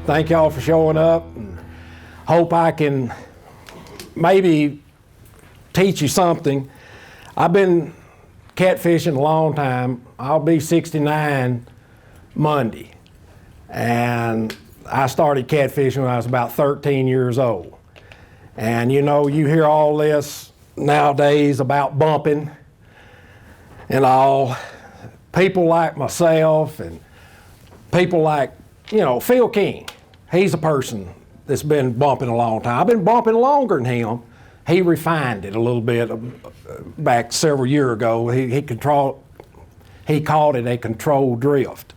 Thank y'all for showing up. And hope I can maybe teach you something. I've been catfishing a long time. I'll be 69 Monday. And I started catfishing when I was about 13 years old. And you know, you hear all this nowadays about bumping and all. People like myself and people like, you know, Phil King. He's a person that's been bumping a long time. I've been bumping longer than him. He refined it a little bit back several years ago. He called it a controlled drift,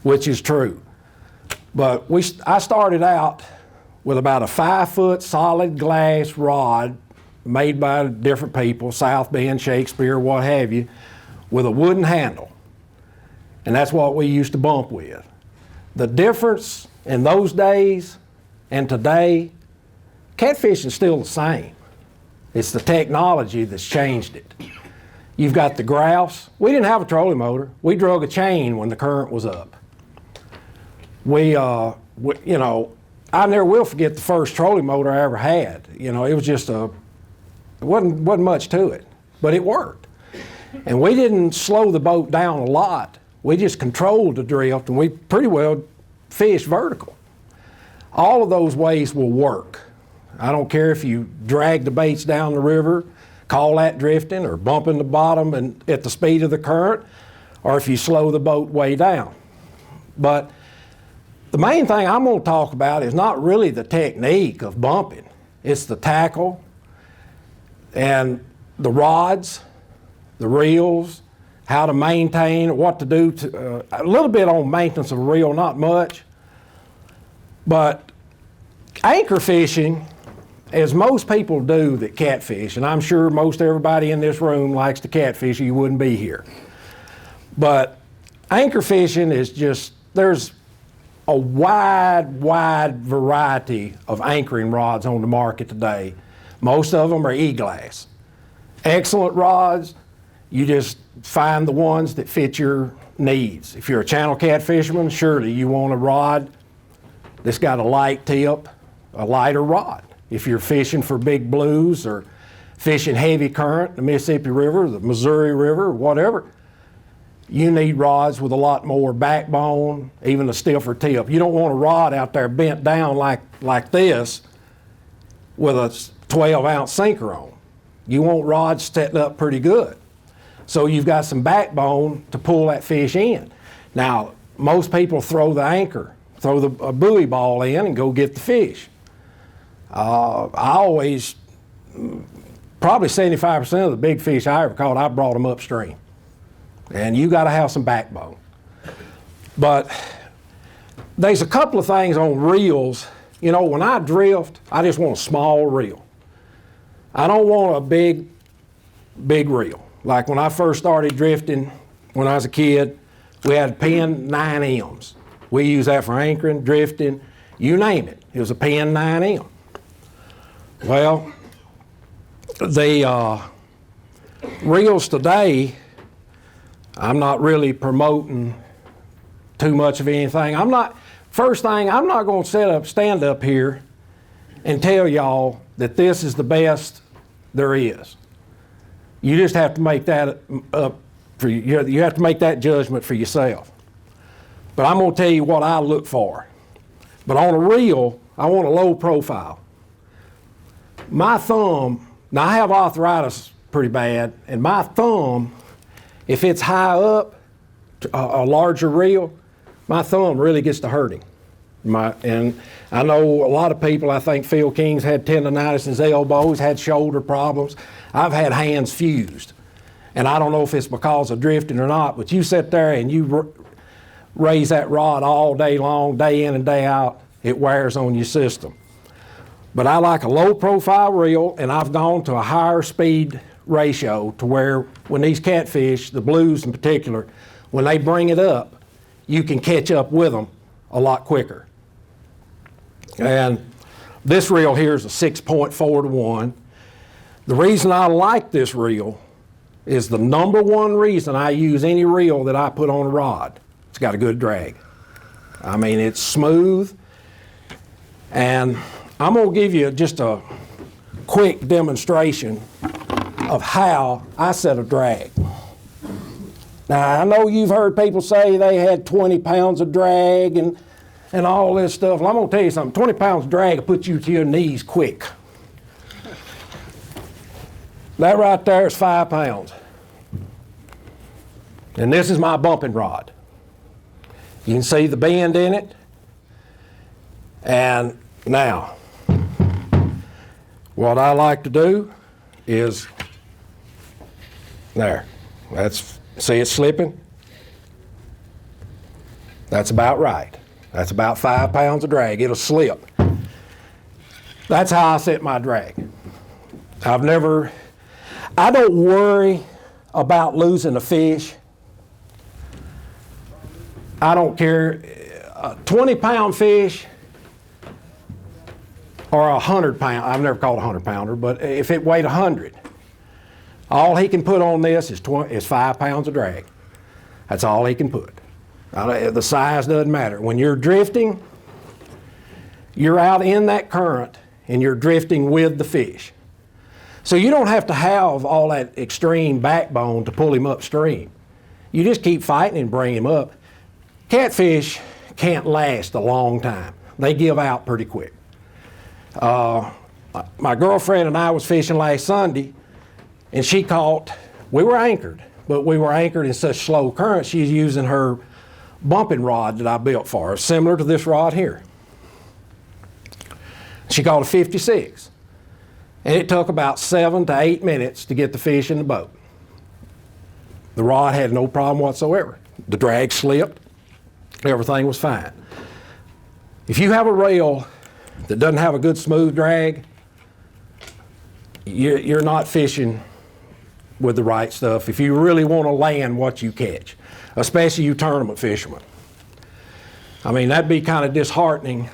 which is true. But I started out with about a 5-foot solid glass rod made by different people, South Bend, Shakespeare, what have you, with a wooden handle. And that's what we used to bump with. The difference in those days and today, catfishing is still the same. It's the technology that's changed it. You've got the grouse. We didn't have a trolling motor. We drug a chain when the current was up. You know, I never will forget the first trolling motor I ever had. You know, it was just it wasn't much to it, but it worked. And we didn't slow the boat down a lot. We just controlled the drift, and we pretty well fished vertical. All of those ways will work. I don't care if you drag the baits down the river, call that drifting, or bumping the bottom and at the speed of the current, or if you slow the boat way down. But the main thing I'm going to talk about is not really the technique of bumping. It's the tackle and the rods, the reels, how to maintain, what to do, a little bit on maintenance of a reel, not much. But anchor fishing, as most people do that catfish, and I'm sure most everybody in this room likes to catfish or you wouldn't be here. But anchor fishing is just, there's a wide variety of anchoring rods on the market today. Most of them are E-glass. Excellent rods. You just find the ones that fit your needs. If you're a channel catfisherman, surely you want a rod that's got a light tip, a lighter rod. If you're fishing for big blues or fishing heavy current, the Mississippi River, the Missouri River, whatever, you need rods with a lot more backbone, even a stiffer tip. You don't want a rod out there bent down like this with a 12-ounce sinker on. You want rods setting up pretty good. So you've got some backbone to pull that fish in. Now, most people throw the anchor, throw a buoy ball in and go get the fish. I always, probably 75% of the big fish I ever caught, I brought them upstream. And you gotta have some backbone. But there's a couple of things on reels. You know, when I drift, I just want a small reel. I don't want a big reel. Like when I first started drifting, when I was a kid, we had a Penn 9Ms. We used that for anchoring, drifting, you name it. It was a Penn 9M. Well, the reels today, I'm not really promoting too much of anything. First thing, I'm not going to stand up here and tell y'all that this is the best there is. You just have to make that up for you. You have to make that judgment for yourself. But I'm going to tell you what I look for. But on a reel, I want a low profile. My thumb, now I have arthritis pretty bad, and my thumb, if it's high up, a larger reel, my thumb really gets to hurting. And I know a lot of people, I think Phil King's had tendonitis in his elbow, he's had shoulder problems. I've had hands fused. And I don't know if it's because of drifting or not, but you sit there and you raise that rod all day long, day in and day out, it wears on your system. But I like a low profile reel, and I've gone to a higher speed ratio to where when these catfish, the blues in particular, when they bring it up, you can catch up with them a lot quicker. And this reel here is a 6.4 to 1. The reason I like this reel is the number one reason I use any reel that I put on a rod. It's got a good drag. I mean, it's smooth. And I'm going to give you just a quick demonstration of how I set a drag. Now, I know you've heard people say they had 20 pounds of drag and all this stuff. Well, I'm going to tell you something. 20 pounds of drag will put you to your knees quick. That right there is 5 pounds. And this is my bumping rod. You can see the bend in it. And now, what I like to do is, there, see it slipping? That's about right. That's about 5 pounds of drag. It'll slip. That's how I set my drag. I don't worry about losing a fish. I don't care, a 20-pound fish or a 100-pound, I've never caught a 100-pounder, but if it weighed 100, all he can put on this is 5 pounds of drag. That's all he can put. The size doesn't matter. When you're drifting, you're out in that current and you're drifting with the fish. So you don't have to have all that extreme backbone to pull him upstream. You just keep fighting and bring him up. Catfish can't last a long time. They give out pretty quick. My girlfriend and I was fishing last Sunday, and we were anchored, but we were anchored in such slow current, she's using her bumping rod that I built for her, similar to this rod here. She caught a 56, and it took about 7 to 8 minutes to get the fish in the boat. The rod had no problem whatsoever. The drag slipped. Everything was fine. If you have a reel that doesn't have a good smooth drag, you're not fishing with the right stuff if you really want to land what you catch, especially you tournament fishermen. I mean, that'd be kind of disheartening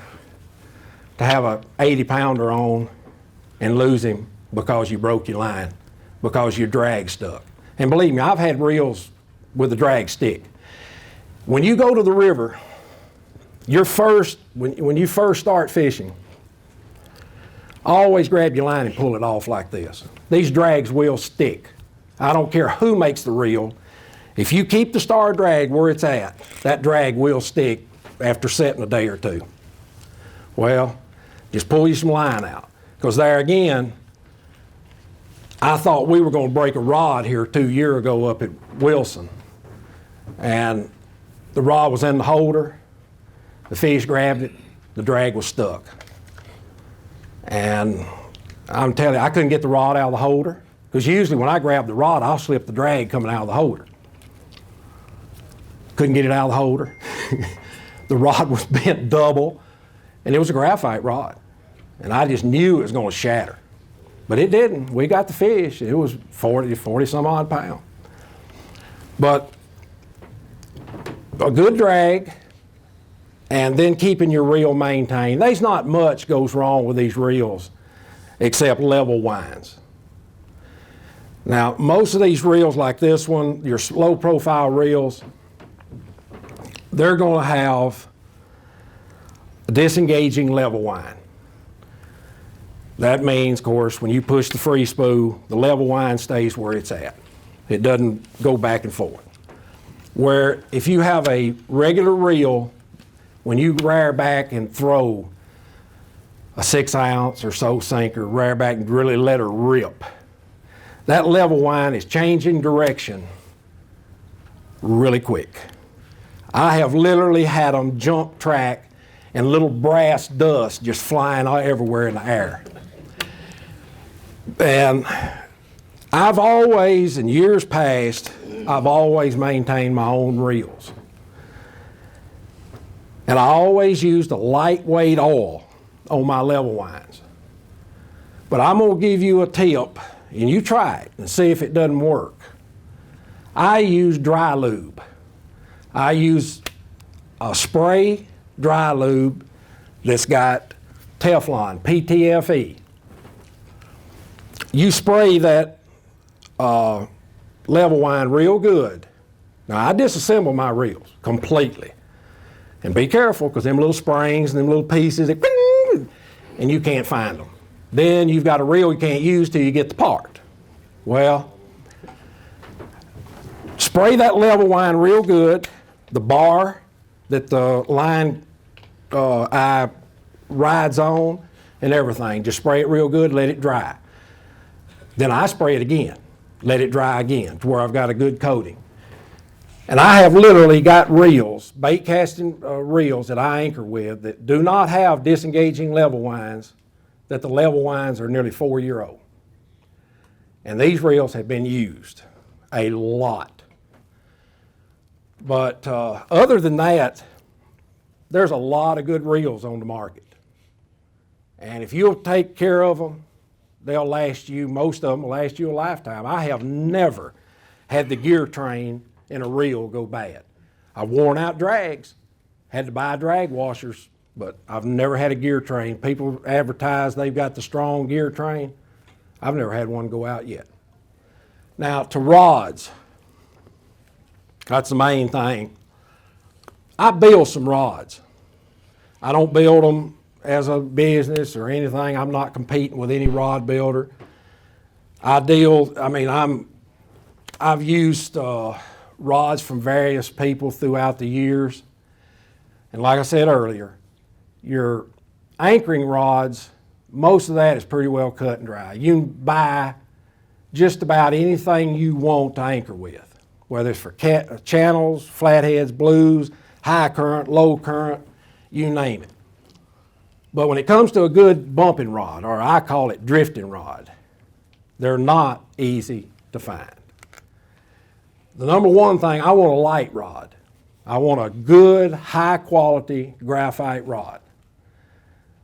to have a 80-pounder on and lose him because you broke your line, because your drag stuck. And believe me, I've had reels with the drag stick. When you go to the river, when you first start fishing, always grab your line and pull it off like this. These drags will stick. I don't care who makes the reel. If you keep the star drag where it's at, that drag will stick after setting a day or two. Well, just pull you some line out. Because there again, I thought we were going to break a rod here 2 years ago up at Wilson. And the rod was in the holder, the fish grabbed it, the drag was stuck. And I'm telling you, I couldn't get the rod out of the holder, because usually when I grab the rod, I'll slip the drag coming out of the holder. Couldn't get it out of the holder. The rod was bent double, and it was a graphite rod. And I just knew it was going to shatter. But it didn't. We got the fish. It was 40 some odd pounds. But a good drag, and then keeping your reel maintained. There's not much goes wrong with these reels except level winds. Now, most of these reels like this one, your low profile reels, they're going to have a disengaging level wind. That means, of course, when you push the free spool, the level wind stays where it's at. It doesn't go back and forth. Where if you have a regular reel, when you rear back and throw a 6 ounce or so sinker, rear back and really let her rip, that level wind is changing direction really quick. I have literally had them jump track and little brass dust just flying everywhere in the air. And I've always, in years past, I've always maintained my own reels. And I always used a lightweight oil on my level winds. But I'm going to give you a tip, and you try it and see if it doesn't work. I use dry lube. I use a spray dry lube that's got Teflon, PTFE. You spray that level wind real good. Now, I disassemble my reels completely. And be careful, because them little springs and them little pieces, and you can't find them. Then you've got a reel you can't use till you get the part. Well, spray that level wind real good, the bar that the line eye rides on and everything. Just spray it real good, let it dry. Then I spray it again, let it dry again to where I've got a good coating. And I have literally got reels, bait casting reels that I anchor with that do not have disengaging level winds, that the level winds are nearly 4-year-old. And these reels have been used a lot. But other than that, there's a lot of good reels on the market. And if you'll take care of them, they'll last you, most of them will last you a lifetime. I have never had the gear train in a reel go bad. I've worn out drags, had to buy drag washers, but I've never had a gear train. People advertise they've got the strong gear train. I've never had one go out yet. Now to rods, that's the main thing. I build some rods. I don't build them as a business or anything. I'm not competing with any rod builder. I've used rods from various people throughout the years. And like I said earlier, your anchoring rods, most of that is pretty well cut and dry. You can buy just about anything you want to anchor with, whether it's for channels, flatheads, blues, high current, low current, you name it. But when it comes to a good bumping rod, or I call it drifting rod, they're not easy to find. The number one thing, I want a light rod. I want a good, high quality graphite rod.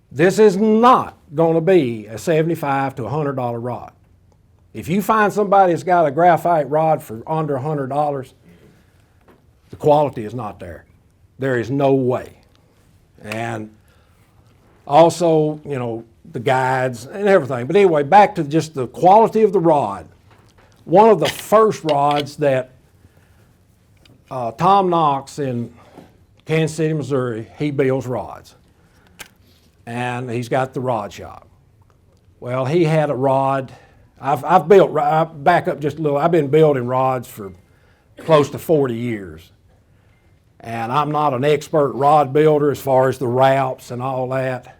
This is not going to be a $75 to $100 rod. If you find somebody that's got a graphite rod for under $100, the quality is not there. There is no way. And also, you know, the guides and everything. But anyway, back to just the quality of the rod. One of the first rods that Tom Knox in Kansas City, Missouri, he builds rods. And he's got the rod shop. Well, he had a rod. I've back up just a little. I've been building rods for close to 40 years. And I'm not an expert rod builder as far as the wraps and all that.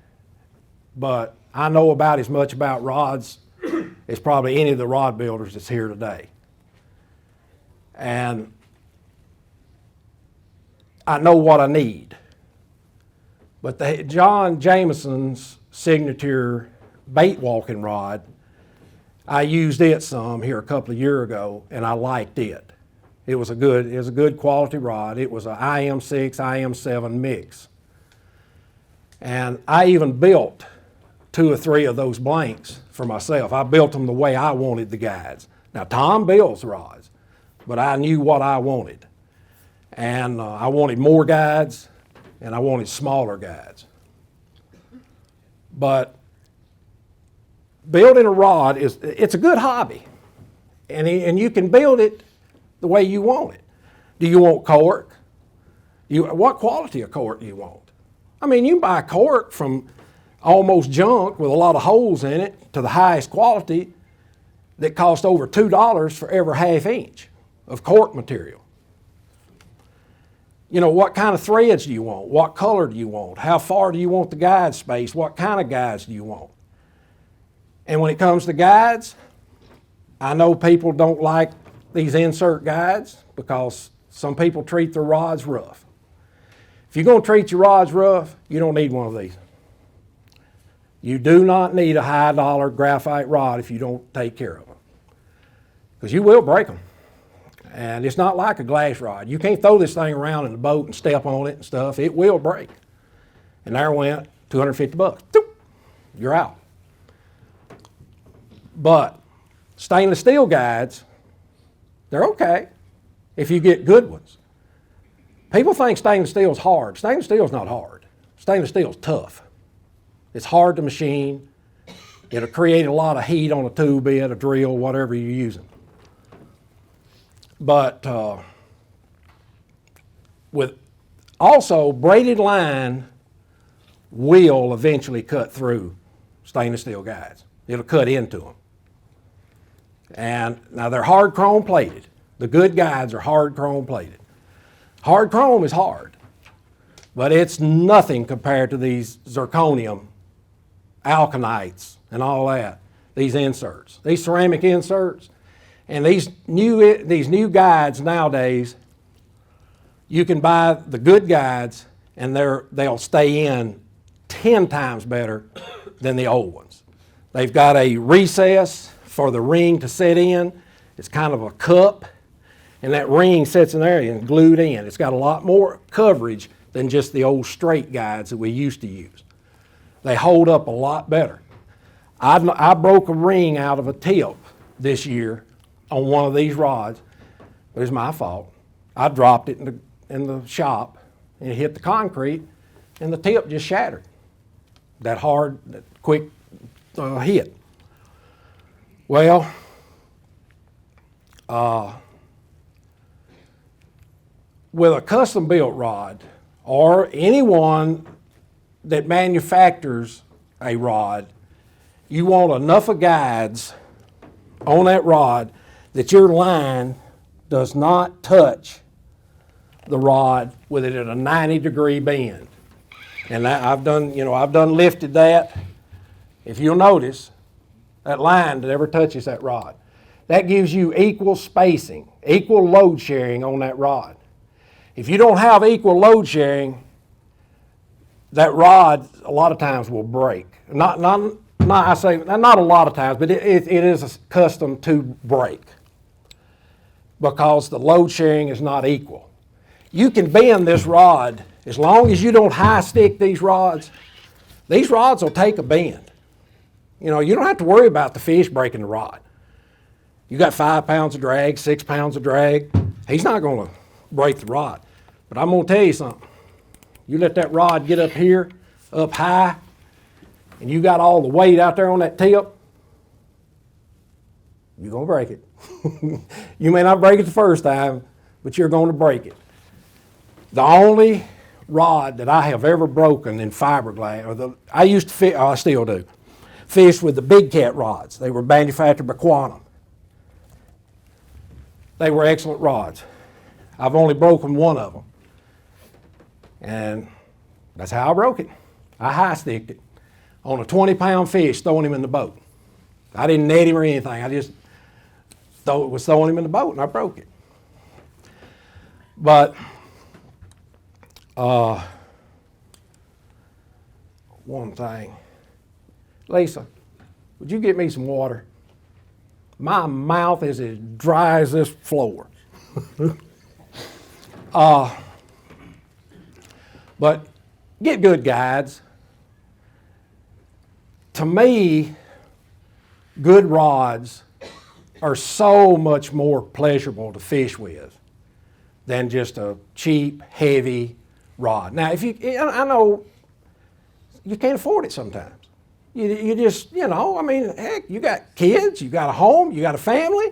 But I know about as much about rods as probably any of the rod builders that's here today. And I know what I need. But the John Jameson's signature bait walking rod, I used it some here a couple of years ago, and I liked it. It was a good quality rod. It was an IM6, IM7 mix. And I even built 2 or 3 of those blanks for myself. I built them the way I wanted the guides. Now Tom builds rods, but I knew what I wanted. And I wanted more guides, and I wanted smaller guides. But building a rod it's a good hobby, and you can build it the way you want it. Do you want cork? What quality of cork do you want? I mean, you can buy cork from almost junk with a lot of holes in it to the highest quality that costs over $2 for every ½ inch of cork material. You know, what kind of threads do you want? What color do you want? How far do you want the guide space? What kind of guides do you want? And when it comes to guides, I know people don't like these insert guides because some people treat their rods rough. If you're going to treat your rods rough, you don't need one of these. You do not need a high dollar graphite rod if you don't take care of them, because you will break them. And it's not like a glass rod. You can't throw this thing around in the boat and step on it and stuff. It will break. And there went $250. You're out. But stainless steel guides, they're okay if you get good ones. People think stainless steel is hard. Stainless steel is not hard. Stainless steel is tough. It's hard to machine. It'll create a lot of heat on a tool bit, a drill, whatever you're using. But with also braided line will eventually cut through stainless steel guides. It'll cut into them. And now they're hard chrome plated. The good guides are hard chrome plated. Hard chrome is hard, but it's nothing compared to these zirconium, alkanites, and all that. These inserts, these ceramic inserts, and these new guides nowadays, you can buy the good guides and they'll stay in 10 times better than the old ones. They've got a recess for the ring to set in. It's kind of a cup, and that ring sits in there and glued in. It's got a lot more coverage than just the old straight guides that we used to use. They hold up a lot better. I broke a ring out of a tip this year on one of these rods. It was my fault. I dropped it in the shop, and it hit the concrete, and the tip just shattered. That hard, that quick hit. Well, with a custom built rod, or anyone that manufactures a rod, you want enough of guides on that rod that your line does not touch the rod with it at a 90-degree bend. And that, I've done lifted that. If you'll notice, that line never touches that rod. That gives you equal spacing, equal load sharing on that rod. If you don't have equal load sharing, that rod a lot of times will break. Not a lot of times, but it is custom to break because the load sharing is not equal. You can bend this rod as long as you don't high stick these rods. These rods will take a bend. You know, you don't have to worry about the fish breaking the rod. You got 5 pounds of drag, 6 pounds of drag. He's not going to break the rod. But I'm going to tell you something. You let that rod get up here, up high, and you got all the weight out there on that tip, you're going to break it. You may not break it the first time, but you're going to break it. The only rod that I have ever broken in fiberglass, I used to fish, I still do, fish with the big cat rods. They were manufactured by Quantum. They were excellent rods. I've only broken one of them. And that's how I broke it. I high sticked it on a 20-pound fish, throwing him in the boat. I didn't net him or anything. I just was throwing him in the boat, and I broke it. But one thing, Lisa, would you get me some water? My mouth is as dry as this floor. But get good guides. To me, good rods are so much more pleasurable to fish with than just a cheap, heavy rod. Now, I know you can't afford it sometimes. You just, I mean, heck, you got kids, you got a home, you got a family,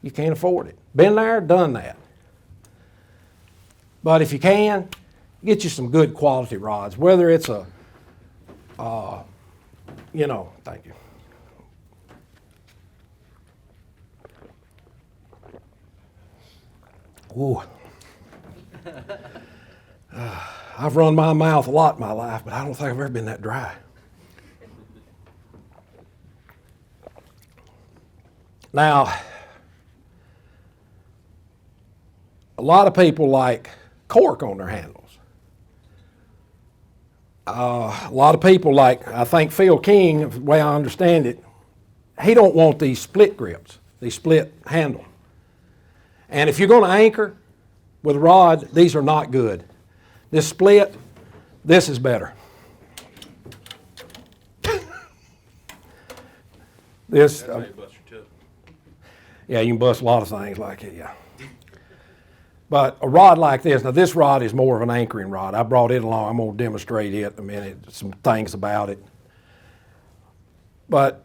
you can't afford it. Been there, done that. But if you can, get you some good quality rods, whether it's thank you. Ooh. I've run my mouth a lot in my life, but I don't think I've ever been that dry. Now, a lot of people like cork on their handles. A lot of people like, I think Phil King, the way I understand it, he don't want these split grips, these split handle. And if you're going to anchor with a rod, these are not good. This split, this is better. This. That's how you bust your tip. Yeah, you can bust a lot of things like it, yeah. But a rod like this, now this rod is more of an anchoring rod. I brought it along. I'm going to demonstrate it in a minute, some things about it. But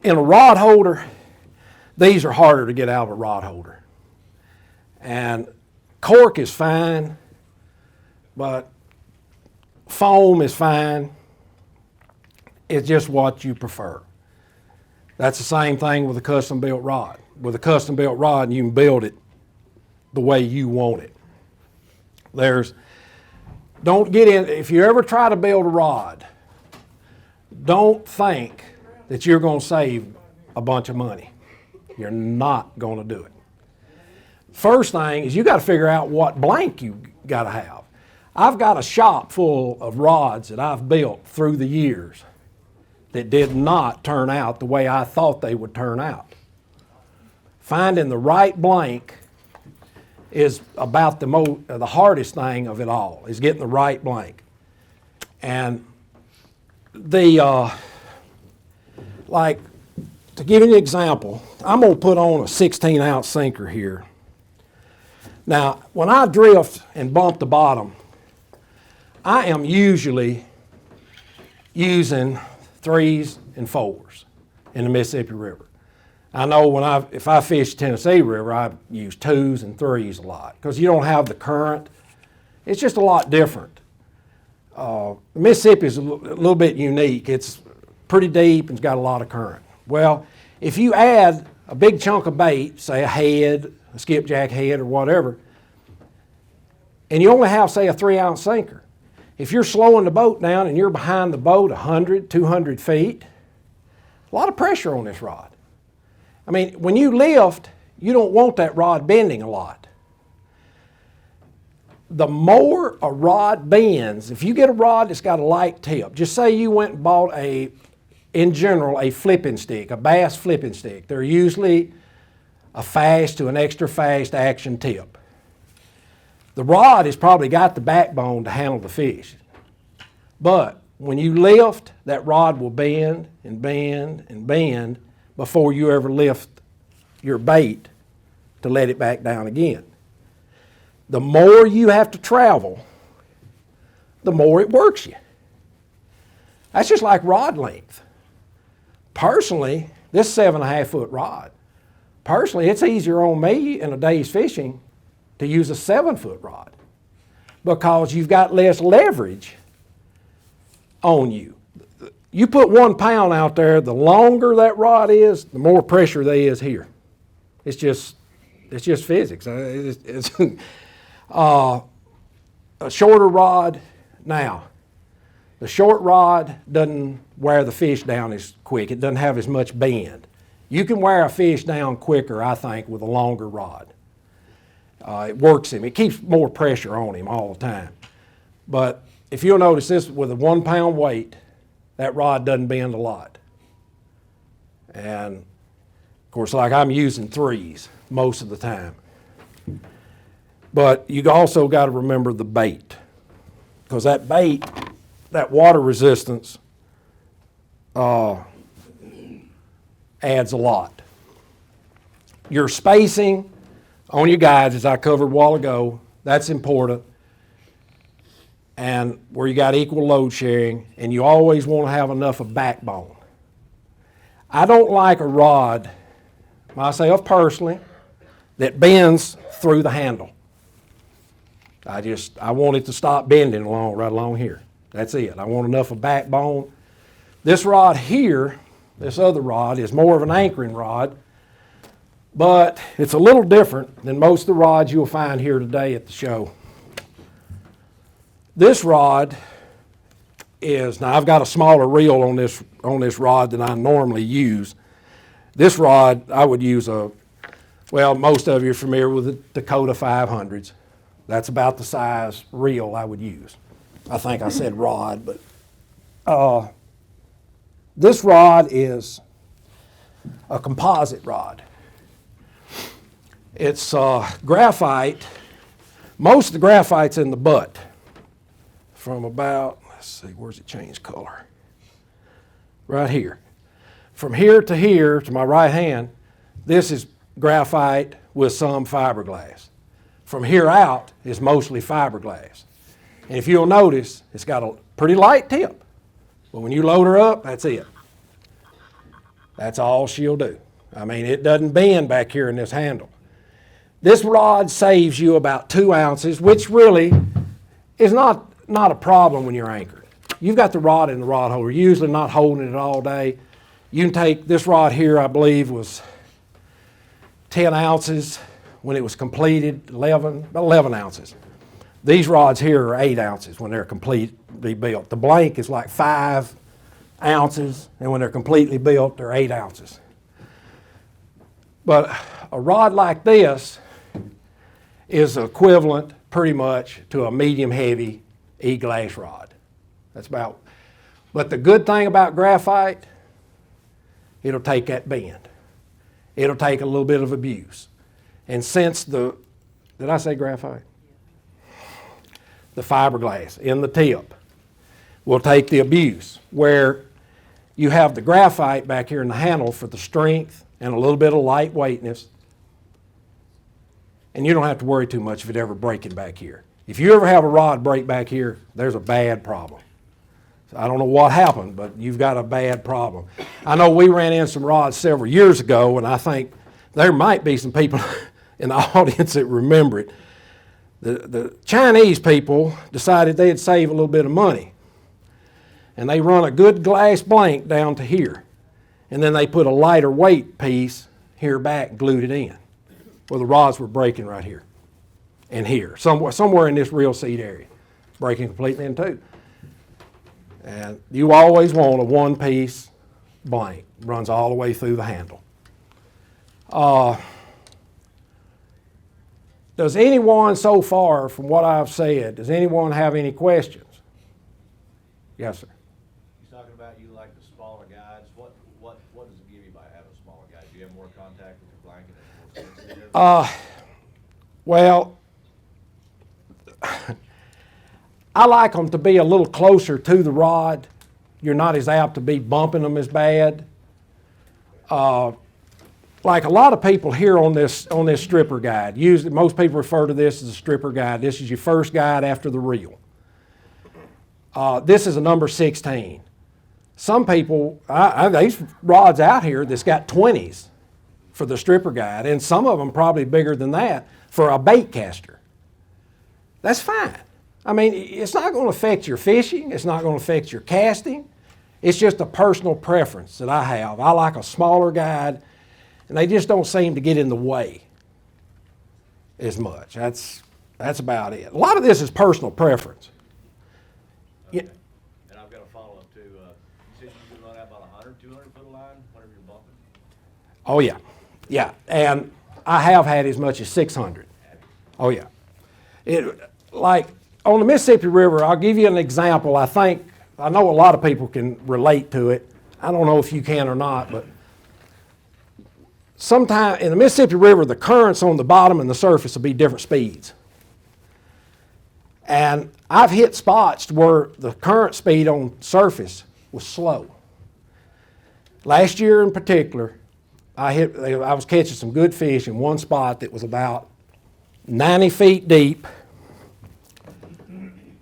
in a rod holder, these are harder to get out of a rod holder. And cork is fine, but foam is fine. It's just what you prefer. That's the same thing with a custom built rod. With a custom built rod, you can build it the way you want it. Don't get in, if you ever try to build a rod, don't think that you're going to save a bunch of money. You're not going to do it. First thing is you got to figure out what blank you got to have. I've got a shop full of rods that I've built through the years that did not turn out the way I thought they would turn out. Finding the right blank is about the hardest thing of it all, is getting the right blank. And like, to give you an example, I'm going to put on a 16-ounce sinker here. Now, when I drift and bump the bottom, I am usually using 3s and 4s in the Mississippi River. I know if I fish Tennessee River, I use 2s and 3s a lot because you don't have the current. It's just a lot different. Mississippi is a little bit unique. It's pretty deep and it's got a lot of current. Well, if you add a big chunk of bait, say a head, a skipjack head or whatever, and you only have, say, a 3-ounce sinker, if you're slowing the boat down and you're behind the boat 100, 200 feet, a lot of pressure on this rod. I mean, when you lift, you don't want that rod bending a lot. The more a rod bends, if you get a rod that's got a light tip, just say you went and bought in general, a flipping stick, a bass flipping stick. They're usually a fast to an extra fast action tip. The rod has probably got the backbone to handle the fish. But when you lift, that rod will bend and bend and bend before you ever lift your bait to let it back down again. The more you have to travel, the more it works you. That's just like rod length. Personally, this 7.5 foot rod, personally, it's easier on me in a day's fishing to use a 7 foot rod because you've got less leverage on you. You put 1 pound out there, the longer that rod is, the more pressure there is here. It's just physics. It's a shorter rod. Now, the short rod doesn't wear the fish down as quick. It doesn't have as much bend. You can wear a fish down quicker, I think, with a longer rod. It works him. It keeps more pressure on him all the time. But if you'll notice this, with a 1 pound weight, that rod doesn't bend a lot. And of course, like I'm using 3s most of the time. But you also got to remember the bait, because that bait, that water resistance adds a lot. Your spacing on your guides, as I covered a while ago, that's important. And where you got equal load sharing, and you always want to have enough of backbone. I don't like a rod, myself personally, that bends through the handle. I want it to stop bending right along here. That's it. I want enough of backbone. This rod here, this other rod, is more of an anchoring rod, but it's a little different than most of the rods you'll find here today at the show. This rod is, now I've got a smaller reel on this rod than I normally use. This rod, I would use most of you are familiar with the Dakota 500s. That's about the size reel I would use. I think I said rod, but this rod is a composite rod. It's graphite. Most of the graphite's in the butt. From about, let's see, where's it changed color? Right here. From here, to my right hand, this is graphite with some fiberglass. From here out is mostly fiberglass. And if you'll notice, it's got a pretty light tip. But when you load her up, that's it. That's all she'll do. I mean, it doesn't bend back here in this handle. This rod saves you about 2 ounces, which really is not a problem when you're anchored. you've got the rod in the rod holder. You're usually not holding it all day. You can take this rod here, I believe, was 10 ounces when it was completed, about 11 ounces. These rods here are 8 ounces when they're completely built. The blank is like 5 ounces, and when they're completely built, they're 8 ounces. But a rod like this is equivalent pretty much to a medium heavy E-glass rod. That's about, but the good thing about graphite, it'll take that bend. It'll take a little bit of abuse. And since did I say graphite? The fiberglass in the tip will take the abuse, where you have the graphite back here in the handle for the strength and a little bit of lightweightness. And you don't have to worry too much if it ever breaking back here. If you ever have a rod break back here, there's a bad problem. So I don't know what happened, but you've got a bad problem. I know we ran in some rods several years ago, and I think there might be some people in the audience that remember it. The Chinese people decided they'd save a little bit of money. And they run a good glass blank down to here. And then they put a lighter weight piece here back and glued it in. Well, the rods were breaking right here and here, somewhere in this reel seat area, breaking completely in two. And you always want a one-piece blank. Runs all the way through the handle. Does anyone so far, from what I've said, does anyone have any questions? Yes, sir. You're talking about you like the smaller guides. What does it give you by having a smaller guide? Do you have more contact with your blanket and more sensitive? Well, I like them to be a little closer to the rod. You're not as apt to be bumping them as bad. Like a lot of people here on this stripper guide, usually most people refer to this as a stripper guide. This is your first guide after the reel. This is a number 16. Some people, these rods out here that's got 20s for the stripper guide, and some of them probably bigger than that for a bait caster. That's fine. I mean, it's not going to affect your fishing. It's not going to affect your casting. It's just a personal preference that I have. I like a smaller guide, and they just don't seem to get in the way as much. That's about it. A lot of this is personal preference. Okay. Yeah. And I've got a follow-up too. You said you can run out about 100, 200 foot of line whenever you're bumping? Oh, yeah. Yeah, and I have had as much as 600. Oh, yeah. Like on the Mississippi River, I'll give you an example. I know a lot of people can relate to it. I don't know if you can or not, but sometime in the Mississippi River, the currents on the bottom and the surface will be different speeds. And I've hit spots where the current speed on surface was slow. Last year in particular, I was catching some good fish in one spot that was about 90 feet deep,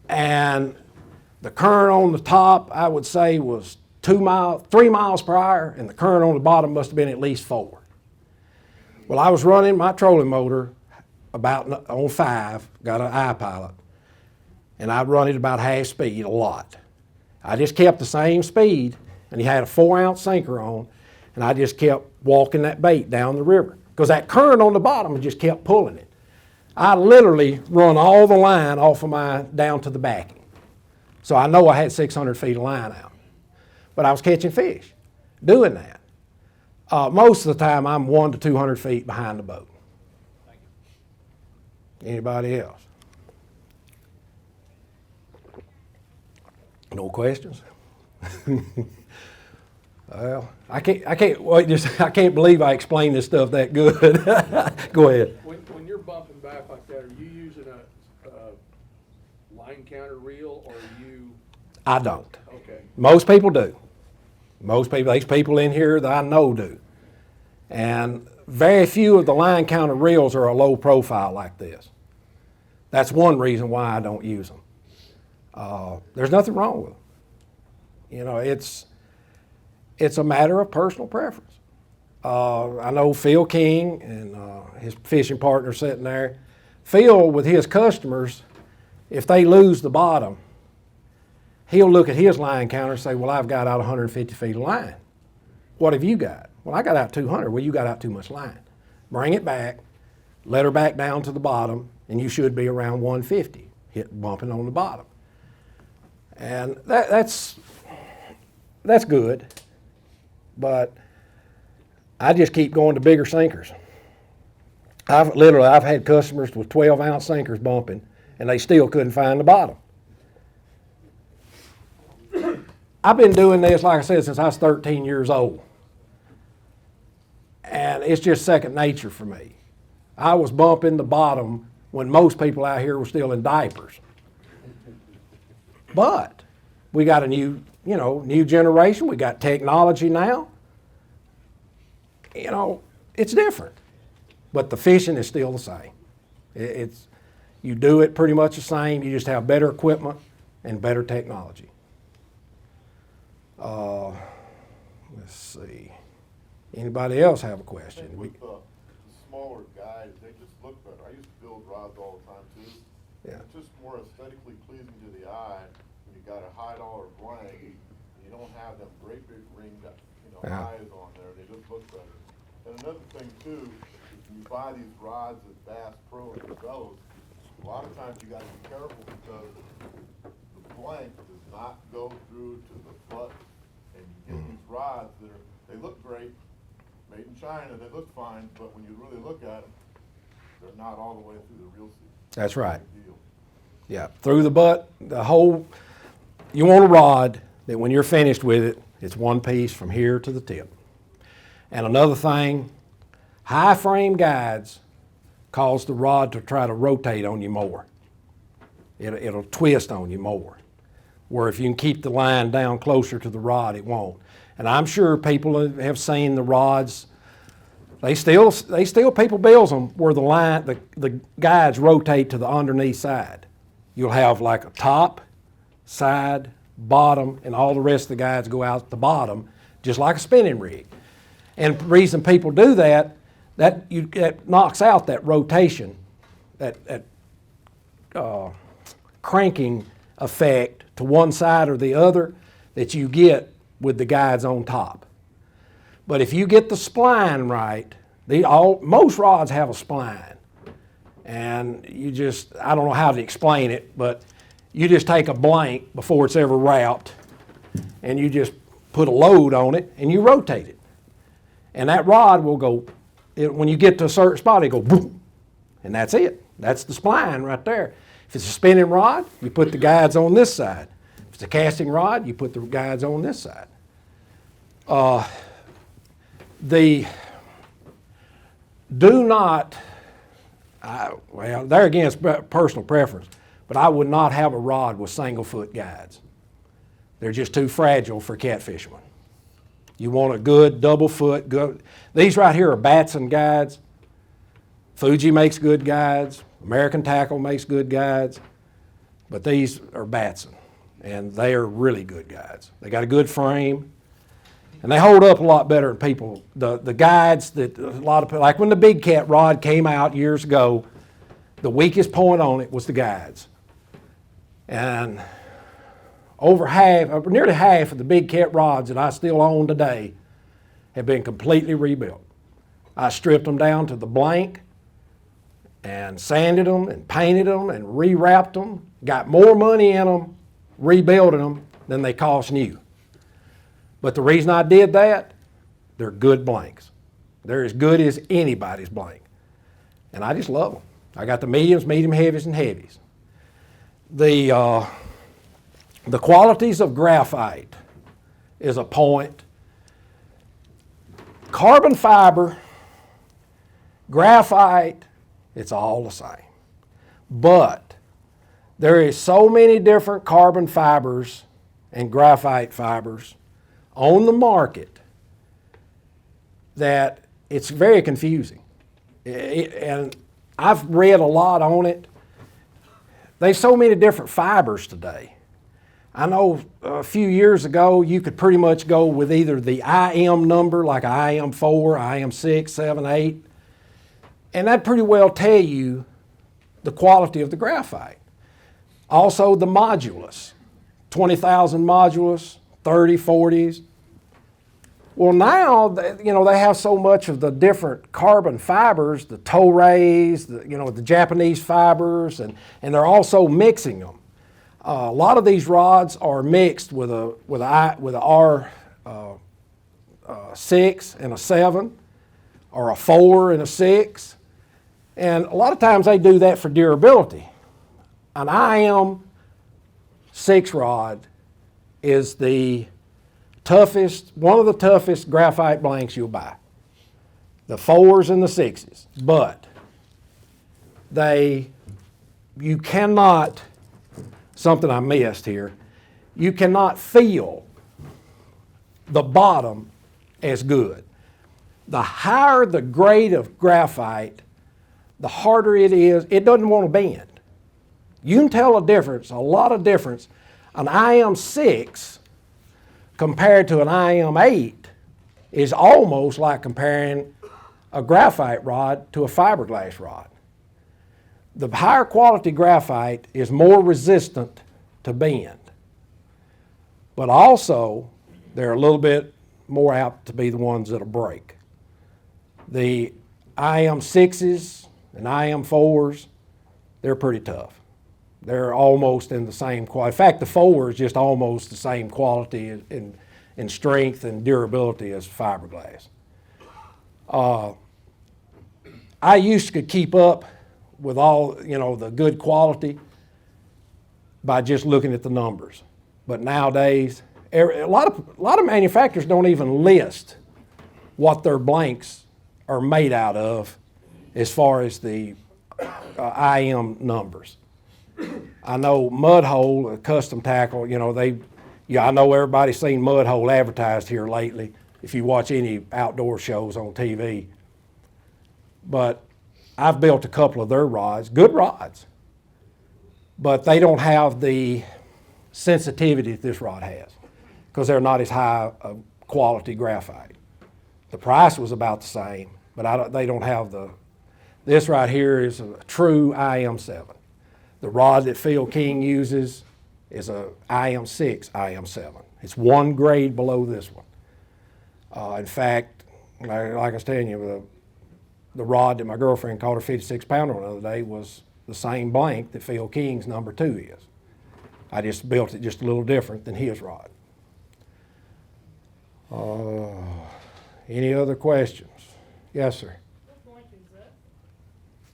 and the current on the top, I would say, was 3 miles per hour, and the current on the bottom must have been at least 4. Well, I was running my trolling motor about on 5, got an iPilot, and I'd run it about half speed a lot. I just kept the same speed, and he had a 4-ounce sinker on, and I just kept walking that bait down the river because that current on the bottom just kept pulling it. I literally run all the line off of mine down to the backing. So I know I had 600 feet of line out. But I was catching fish doing that. Most of the time I'm 100 to 200 feet behind the boat. Thank you. Anybody else? No questions? Well, I can't believe I explained this stuff that good. Go ahead. When you're bumping back like that, are you using a line counter reel, or are you? I don't. Okay. Most people do. These people in here that I know do. And very few of the line counter reels are a low profile like this. That's one reason why I don't use them. There's nothing wrong with them. You know, it's a matter of personal preference. I know Phil King and his fishing partner sitting there. Phil, with his customers, if they lose the bottom, he'll look at his line counter and say, well, I've got out 150 feet of line. What have you got? Well, I got out 200. Well, you got out too much line. Bring it back, let her back down to the bottom, and you should be around 150, bumping on the bottom. And that's good, but I just keep going to bigger sinkers. I've had customers with 12-ounce sinkers bumping, and they still couldn't find the bottom. I've been doing this, like I said, since I was 13 years old. And it's just second nature for me. I was bumping the bottom when most people out here were still in diapers. But we got a new generation. We got technology now. It's different. But the fishing is still the same. You do it pretty much the same. You just have better equipment and better technology. Let's see. Anybody else have a question? With the smaller guys, they just look better. I used to build rods all the time too. Yeah. It's just more aesthetically pleasing to the eye when you got a high dollar blank and you don't have them great big ringed Yeah. eyes on there. They just look better. And another thing too, is when you buy these rods at Bass Pro and Cabela's, a lot of times you got to be careful because the blank does not go through to the butt, and you get these rods that they look great, made in China, they look fine, but when you really look at them, they're not all the way through the reel seat. That's right. Big deal. Yeah, through the butt, you want a rod that when you're finished with it, it's one piece from here to the tip. And another thing, high frame guides cause the rod to try to rotate on you more. It'll twist on you more. Where if you can keep the line down closer to the rod, it won't. And I'm sure people have seen the rods. They still people builds them where the guides rotate to the underneath side. You'll have like a top, side, bottom, and all the rest of the guides go out the bottom, just like a spinning rig. And the reason people do that knocks out that rotation, that cranking effect to one side or the other that you get with the guides on top. But if you get the spline right, most rods have a spline. And I don't know how to explain it, but you just take a blank before it's ever wrapped and you just put a load on it and you rotate it. And that rod will go, when you get to a certain spot, it go boom, and that's it. That's the spline right there. If it's a spinning rod, you put the guides on this side. If it's a casting rod, you put the guides on this side. There again, it's personal preference, but I would not have a rod with single foot guides. They're just too fragile for catfishing. You want a good double foot. These right here are Patterson guides. Fuji makes good guides. American Tackle makes good guides. But these are Patterson, and they are really good guides. They got a good frame, and they hold up a lot better than people. The guides that a lot of people, like when the Big Cat rod came out years ago, the weakest point on it was the guides. And nearly half of the Big Cat rods that I still own today have been completely rebuilt. I stripped them down to the blank and sanded them and painted them and rewrapped them, got more money in them rebuilding them than they cost new. But the reason I did that, they're good blanks. They're as good as anybody's blank. And I just love them. I got the mediums, medium heavies, and heavies. The qualities of graphite is a point. Carbon fiber, graphite, it's all the same. But there is so many different carbon fibers and graphite fibers on the market that it's very confusing. And I've read a lot on it. There's so many different fibers today. I know a few years ago you could pretty much go with either the IM number, like IM4, IM6, 7, 8, and that'd pretty well tell you the quality of the graphite. Also the modulus, 20,000 modulus, 30, 40s. Well, now, they have so much of the different carbon fibers, the Torays, the Japanese fibers, and they're also mixing them. A lot of these rods are mixed with a R6 and a 7, or a 4 and a 6. And a lot of times they do that for durability. An IM 6 rod is one of the toughest graphite blanks you'll buy. The 4s and the 6s. But you cannot, something I missed here, you cannot feel the bottom as good. The higher the grade of graphite, the harder it is. It doesn't want to bend. You can tell a difference, a lot of difference. An IM6 compared to an IM8 is almost like comparing a graphite rod to a fiberglass rod. The higher quality graphite is more resistant to bend, but also they're a little bit more apt to be the ones that'll break. The IM6s and IM4s, they're pretty tough. They're almost in the same quality. In fact, the 4 is just almost the same quality in strength and durability as fiberglass. I used to keep up with all, the good quality by just looking at the numbers. But nowadays, a lot of manufacturers don't even list what their blanks are made out of as far as the IM numbers. I know Mudhole, Custom Tackle, I know everybody's seen Mudhole advertised here lately if you watch any outdoor shows on TV. But I've built a couple of their rods, good rods, but they don't have the sensitivity that this rod has because they're not as high of quality graphite. The price was about the same, but they don't have this right here is a true IM7. The rod that Phil King uses is a IM6, IM7. It's one grade below this one. In fact, like I was telling you, the rod that my girlfriend caught her 56 pounder on the other day was the same blank that Phil King's number 2 is. I just built it just a little different than his rod. Any other questions? Yes, sir. What blank is that?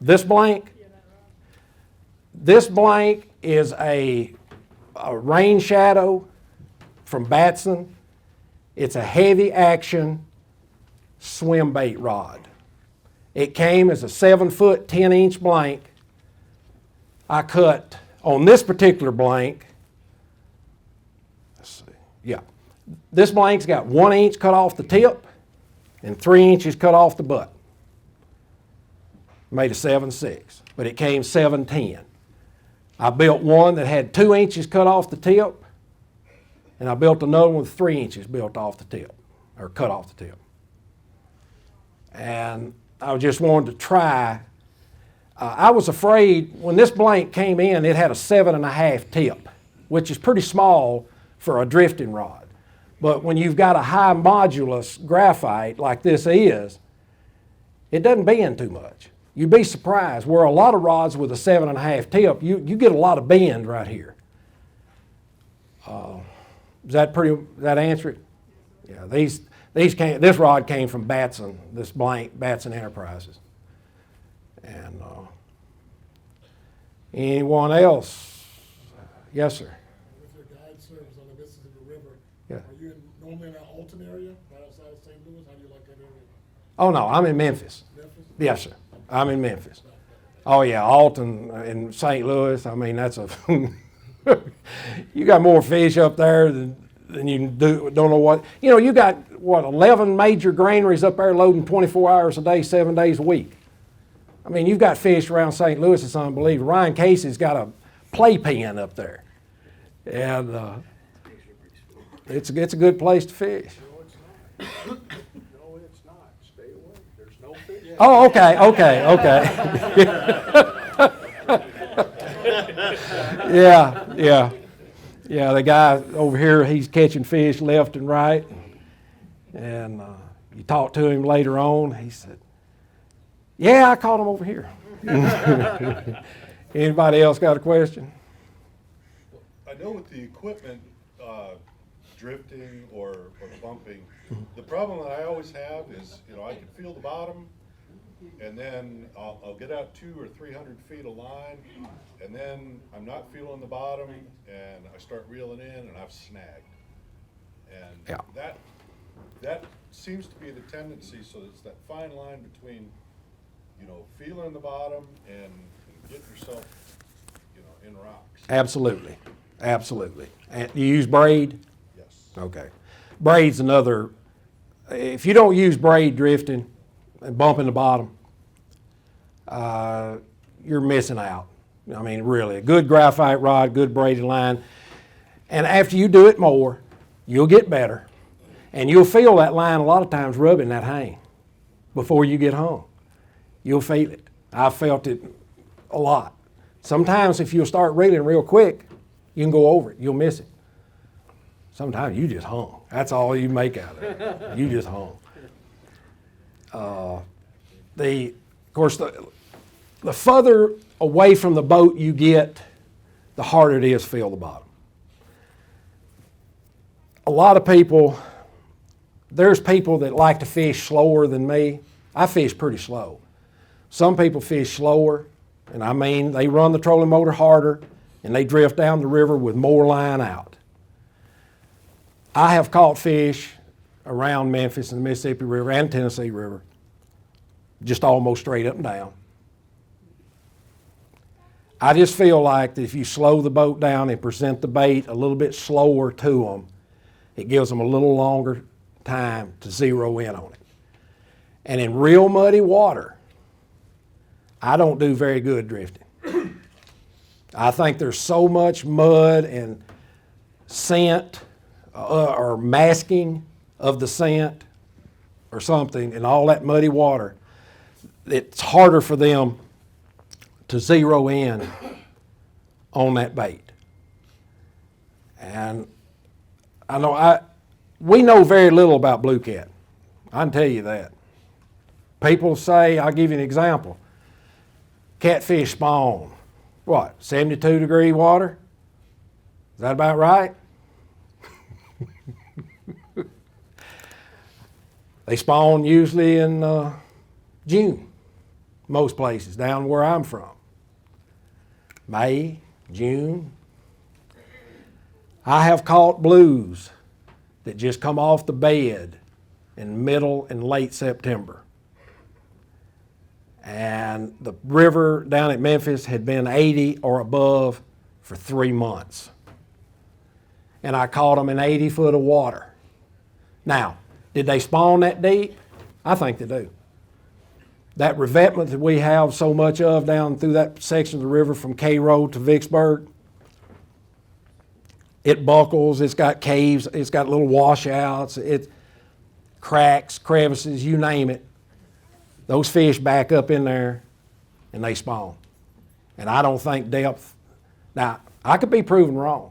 This blank? Yeah, that right. This blank is a rain shadow from Patterson. It's a heavy action swim bait rod. It came as a 7-foot, 10-inch blank. I cut on this particular blank. Let's see. Yeah. This blank's got 1 inch cut off the tip and 3 inches cut off the butt. Made a 7.6, but it came 7.10. I built one that had 2 inches cut off the tip, and I built another one with 3 inches built off the tip, or cut off the tip. And I just wanted to try. I was afraid when this blank came in, it had a 7.5 tip, which is pretty small for a drifting rod. But when you've got a high modulus graphite like this is, it doesn't bend too much. You'd be surprised. Where a lot of rods with a 7.5 tip, you get a lot of bend right here. Does that answer it? Yeah, this rod came from Patterson, this blank, Patterson Enterprises. And anyone else? Yes, sir. With your guide service on the Mississippi River, Yeah. are you normally in that Alton area, right outside of St. Louis? How do you like that area? Oh, no, I'm in Memphis. Memphis? Yes, sir. I'm in Memphis. Oh, yeah, Alton in St. Louis, I mean, that's a, you got more fish up there than you don't know what. You got, 11 major granaries up there loading 24 hours a day, 7 days a week. I mean, you've got fish around St. Louis, it's unbelievable. Ryan Casey's got a playpen up there. And it's a good place to fish. No, it's not. No, it's not. Stay away. There's no fish. Oh, okay. Yeah, the guy over here, he's catching fish left and right. And you talk to him later on, he said, yeah, I caught him over here. Anybody else got a question? I know with the equipment, drifting or bumping, the problem that I always have is, I can feel the bottom, and then I'll get out 200 or 300 feet of line, and then I'm not feeling the bottom, and I start reeling in, and I've snagged. And Yeah. that seems to be the tendency, so it's that fine line between, feeling the bottom and getting yourself, in rocks. Absolutely, absolutely. And you use braid? Yes. Okay. Braid's another, if you don't use braid drifting and bumping the bottom, you're missing out. I mean, really, a good graphite rod, good braided line. And after you do it more, you'll get better. And you'll feel that line a lot of times rubbing that hang before you get home. You'll feel it. I've felt it a lot. Sometimes if you'll start reeling real quick, you can go over it. You'll miss it. Sometimes you just hung. That's all you make out of it. You just hung. Of course, the further away from the boat you get, the harder it is to feel the bottom. A lot of people, there's people that like to fish slower than me. I fish pretty slow. Some people fish slower, and I mean they run the trolling motor harder and they drift down the river with more line out. I have caught fish around Memphis and the Mississippi River and Tennessee River just almost straight up and down. I just feel like that if you slow the boat down and present the bait a little bit slower to them, it gives them a little longer time to zero in on it. And in real muddy water, I don't do very good drifting. I think there's so much mud and scent or masking of the scent or something in all that muddy water, it's harder for them to zero in on that bait. And I know we know very little about blue cat. I can tell you that. People say, I'll give you an example. Catfish spawn, 72-degree water? Is that about right? They spawn usually in June, most places, down where I'm from. May, June. I have caught blues that just come off the bed in middle and late September. And the river down at Memphis had been 80 or above for 3 months. And I caught them in 80 foot of water. Now, did they spawn that deep? I think they do. That revetment that we have so much of down through that section of the river from K Road to Vicksburg, it buckles, it's got caves, it's got little washouts, it cracks, crevices, you name it. Those fish back up in there and they spawn. And I don't think depth, now I could be proven wrong.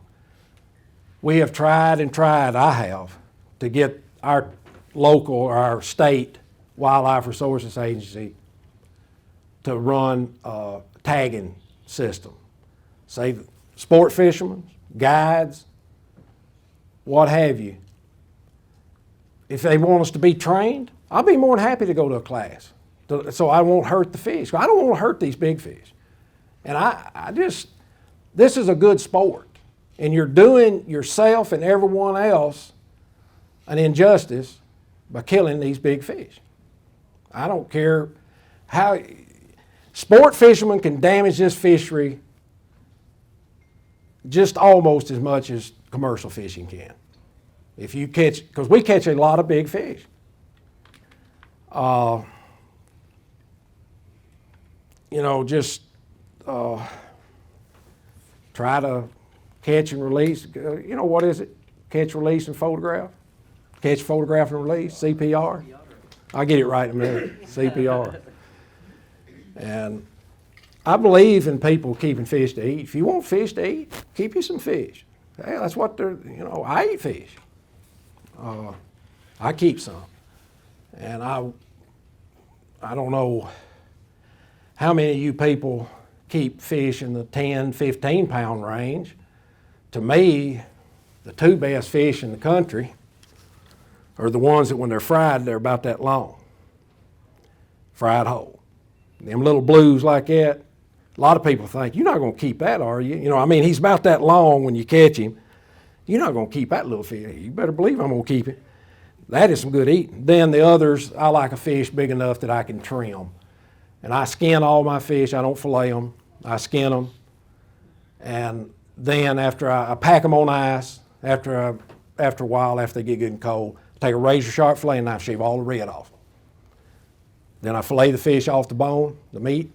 We have tried and tried, I have, to get our local or our state Wildlife Resources Agency to run a tagging system. Say sport fishermen, guides, what have you. If they want us to be trained, I'll be more than happy to go to a class so I won't hurt the fish. I don't want to hurt these big fish. And this is a good sport. And you're doing yourself and everyone else an injustice by killing these big fish. I don't care how, sport fishermen can damage this fishery just almost as much as commercial fishing can. If you catch, because we catch a lot of big fish. Just try to catch and release. What is it? Catch, release, and photograph? Catch, photograph, and release, CPR? I'll get it right in a minute, CPR. And I believe in people keeping fish to eat. If you want fish to eat, keep you some fish. Hey, that's what they're, I eat fish. I keep some. And I don't know how many of you people keep fish in the 10, 15 pound range. To me, the two best fish in the country are the ones that when they're fried, they're about that long. Fried whole. Them little blues like that, a lot of people think, you're not going to keep that, are you? He's about that long when you catch him. You're not going to keep that little fish. You better believe I'm going to keep it. That is some good eating. Then the others, I like a fish big enough that I can trim. And I skin all my fish. I don't fillet them. I skin them. And then after I pack them on ice, after a while, after they get good and cold, take a razor sharp fillet knife, shave all the red off. Then I fillet the fish off the bone, the meat,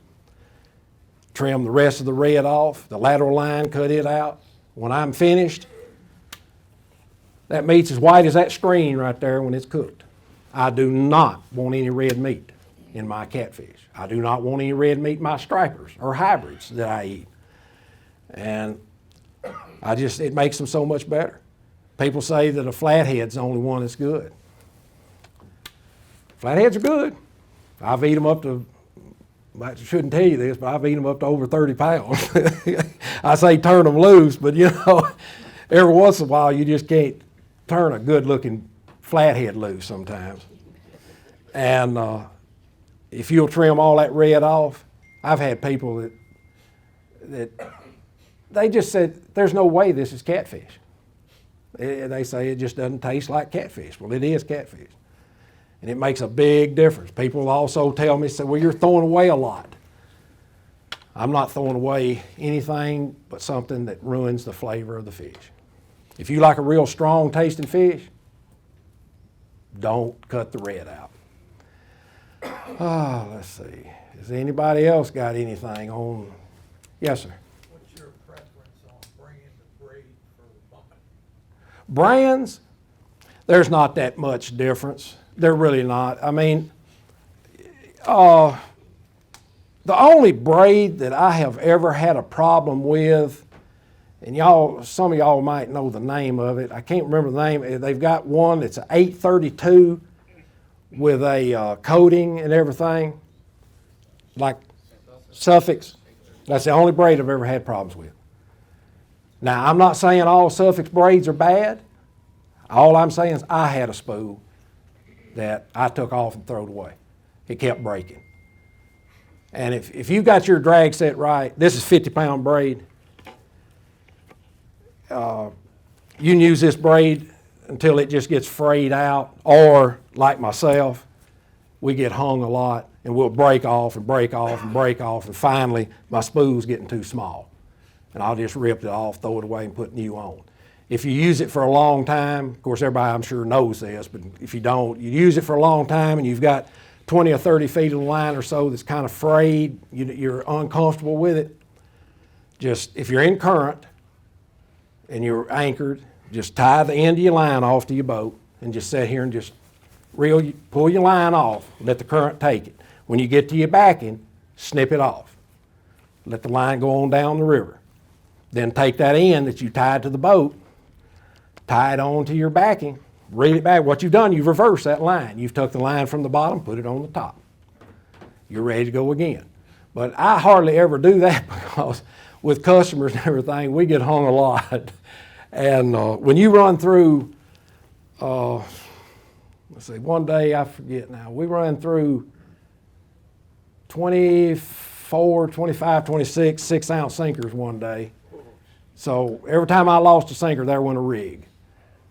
trim the rest of the red off, the lateral line, cut it out. When I'm finished, that meat's as white as that screen right there when it's cooked. I do not want any red meat in my catfish. I do not want any red meat in my stripers or hybrids that I eat. And it makes them so much better. People say that a flathead's the only one that's good. Flatheads are good. I've eaten them up to, I shouldn't tell you this, but I've eaten them up to over 30 pounds. I say turn them loose, but every once in a while you just can't turn a good looking flathead loose sometimes. And if you'll trim all that red off, I've had people that they just said, there's no way this is catfish. They say it just doesn't taste like catfish. Well, it is catfish. And it makes a big difference. People also tell me, say, well, you're throwing away a lot. I'm not throwing away anything but something that ruins the flavor of the fish. If you like a real strong tasting fish, don't cut the red out. Let's see. Has anybody else got anything on? Yes, sir. What's your preference on bringing the braid for bumping? Brands, there's not that much difference. They're really not. The only braid that I have ever had a problem with, and some of y'all might know the name of it. I can't remember the name. They've got one that's an 832 with a coating and everything, like Suffolk's. That's the only braid I've ever had problems with. Now, I'm not saying all Suffolk's braids are bad. All I'm saying is I had a spool that I took off and threw it away. It kept breaking. And if you got your drag set right, this is 50-pound braid. You can use this braid until it just gets frayed out, or like myself, we get hung a lot and we'll break off and break off and break off, and finally my spool's getting too small. And I'll just rip it off, throw it away, and put new on. If you use it for a long time, of course everybody I'm sure knows this, but if you don't, you use it for a long time and you've got 20 or 30 feet of line or so that's kind of frayed, you're uncomfortable with it, just if you're in current and you're anchored, just tie the end of your line off to your boat and just sit here and just pull your line off, let the current take it. When you get to your backing, snip it off. Let the line go on down the river. Then take that end that you tied to the boat, tie it on to your backing, reel it back. What you've done, you've reversed that line. You've took the line from the bottom, put it on the top. You're ready to go again. But I hardly ever do that because with customers and everything, we get hung a lot. And when you run through, let's see, one day, I forget now, we run through 24, 25, 26 6-ounce sinkers one day. So every time I lost a sinker, there went a rig.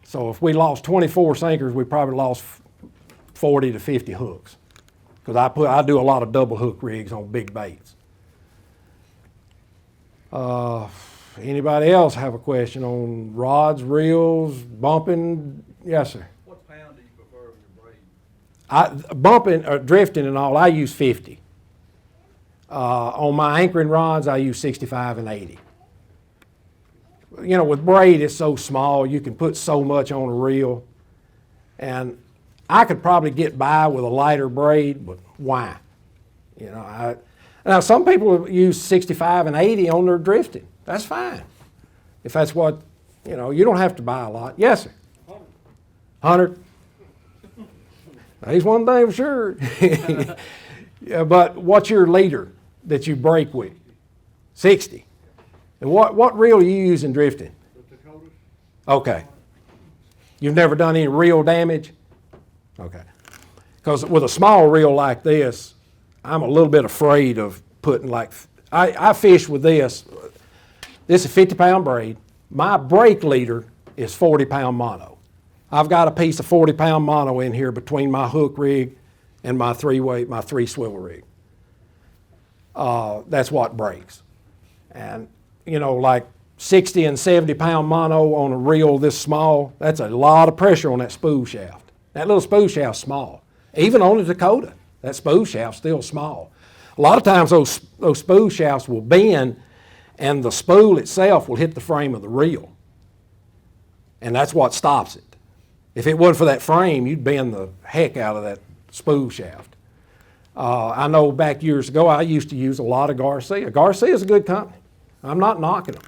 So if we lost 24 sinkers, we probably lost 40 to 50 hooks. Because I do a lot of double hook rigs on big baits. Anybody else have a question on rods, reels, bumping? Yes, sir. What pound do you prefer of your braid? Bumping or drifting and all, I use 50. On my anchoring rods, I use 65 and 80. With braid, it's so small, you can put so much on a reel. And I could probably get by with a lighter braid, but why? Now some people use 65 and 80 on their drifting. That's fine. If that's what You know, you don't have to buy a lot. Yes, sir. 100. There's one thing for sure. Yeah, but what's your leader that you break with? 60. And what reel are you using drifting? Okay. You've never done any reel damage? Okay. Because with a small reel like this, I'm a little bit afraid of putting like, I fish with this. This is a 50-pound braid. My break leader is 40-pound mono. I've got a piece of 40-pound mono in here between my hook rig and my three swivel rig. That's what breaks. And, you know, like 60 and 70-pound mono on a reel this small, that's a lot of pressure on that spool shaft. That little spool shaft's small. Even on the Dakota, that spool shaft's still small. A lot of times those spool shafts will bend and the spool itself will hit the frame of the reel. And that's what stops it. If it wasn't for that frame, you'd bend the heck out of that spool shaft. I know back years ago, I used to use a lot of Garcia. Garcia's a good company. I'm not knocking them.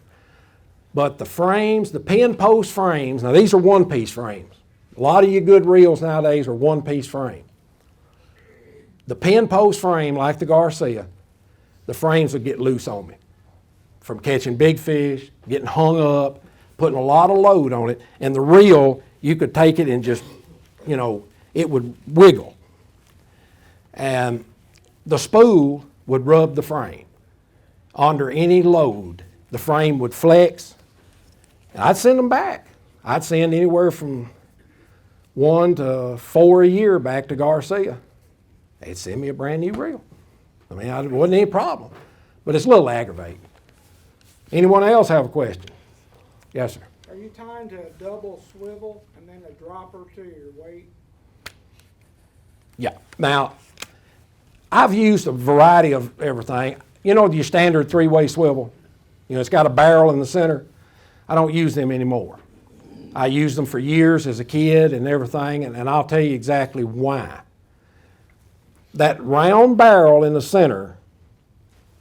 But the frames, the pin post frames, now these are one-piece frames. A lot of your good reels nowadays are one-piece frame. The pin post frame, like the Garcia, the frames would get loose on me from catching big fish, getting hung up, putting a lot of load on it, and the reel, you could take it and just, you know, it would wiggle. And the spool would rub the frame. Under any load, the frame would flex, and I'd send them back. I'd send anywhere from 1 to 4 a year back to Garcia. They'd send me a brand new reel. I mean, it wasn't any problem, but it's a little aggravating. Anyone else have a question? Yes, sir. Are you tying to a double swivel and then a dropper to your weight? Yeah. Now, I've used a variety of everything. You know, your standard three-way swivel. You know, it's got a barrel in the center. I don't use them anymore. I used them for years as a kid and everything, and I'll tell you exactly why. That round barrel in the center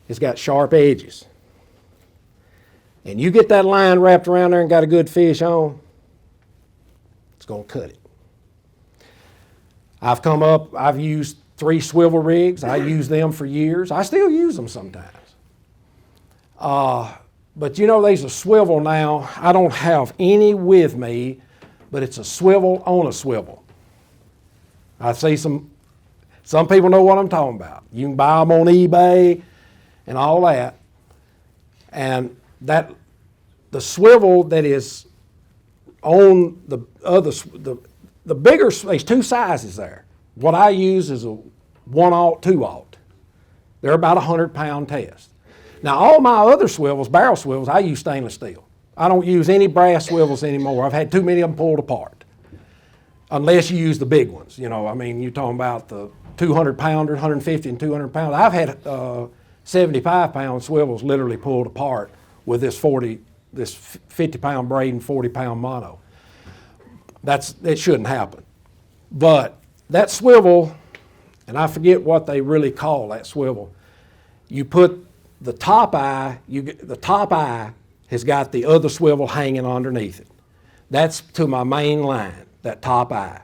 has got sharp edges. And you get that line wrapped around there and got a good fish on, it's going to cut it. I've used 3 swivel rigs. I used them for years. I still use them sometimes. But you know, there's a swivel now. I don't have any with me, but it's a swivel on a swivel. I see some people know what I'm talking about. You can buy them on eBay and all that. And the swivel that is on the bigger, there's 2 sizes there. What I use is a 1/0, 2/0. They're about 100-pound test. Now, all my other swivels, barrel swivels, I use stainless steel. I don't use any brass swivels anymore. I've had too many of them pulled apart. Unless you use the big ones. You know, I mean, you're talking about the 200-pounder, 150 and 200-pounder. I've had 75-pound swivels literally pulled apart with this 50-pound braid and 40-pound mono. It shouldn't happen. But that swivel, and I forget what they really call that swivel, you put the top eye, the top eye has got the other swivel hanging underneath it. That's to my main line, that top eye.